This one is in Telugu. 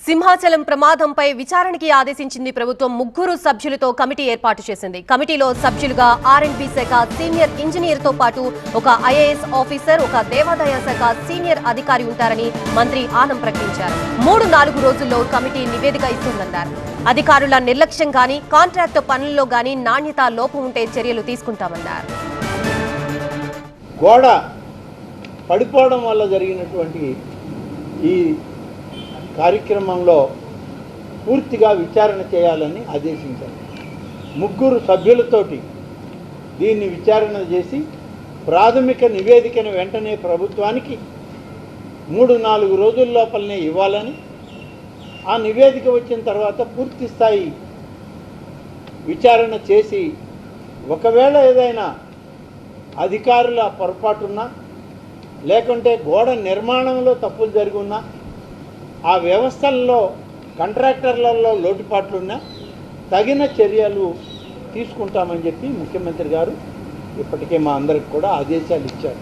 సింహాచలం ప్రమాదంపై విచారణకి ఆదేశించింది ప్రభుత్వం. 3 సభ్యులతో కమిటీ ఏర్పాటు చేసింది. కమిటీలో సభ్యులుగా ఆర్ఎండ్బి శాఖ సీనియర్ ఇంజనీర్ తో పాటు ఒక ఐఏఎస్ ఆఫీసర్, ఒక దేవాదాయ శాఖ సీనియర్ అధికారి ఉంటారని మంత్రి ఆనం ప్రకటించారు. 3-4 రోజుల్లో కమిటీ నివేదిక ఇస్తుందన్నారు. అధికారుల నిర్లక్ష్యం గాని, కాంట్రాక్ట్ పనుల్లో గాని నాణ్యత లోపం ఉంటే చర్యలు తీసుకుంటామన్నారు. గోడ పడిపోవడం వల్ల జరిగినటువంటి ఈ కార్యక్రమంలో పూర్తిగా విచారణ చేయాలని ఆదేశించారు. 3 సభ్యులతోటి దీన్ని విచారణ చేసి ప్రాథమిక నివేదికను వెంటనే ప్రభుత్వానికి 3-4 రోజుల లోపలనే ఇవ్వాలని, ఆ నివేదిక వచ్చిన తర్వాత పూర్తి స్థాయి విచారణ చేసి ఒకవేళ ఏదైనా అధికారుల పొరపాటున్నా లేకుంటే గోడ నిర్మాణంలో తప్పులు జరిగి ఉన్నా, ఆ వ్యవస్థల్లో కాంట్రాక్టర్లలో లోటుపాట్లున్నా తగిన చర్యలు తీసుకుంటామని చెప్పి ముఖ్యమంత్రి గారు ఇప్పటికే మా అందరికి కూడా ఆదేశాలు ఇచ్చారు.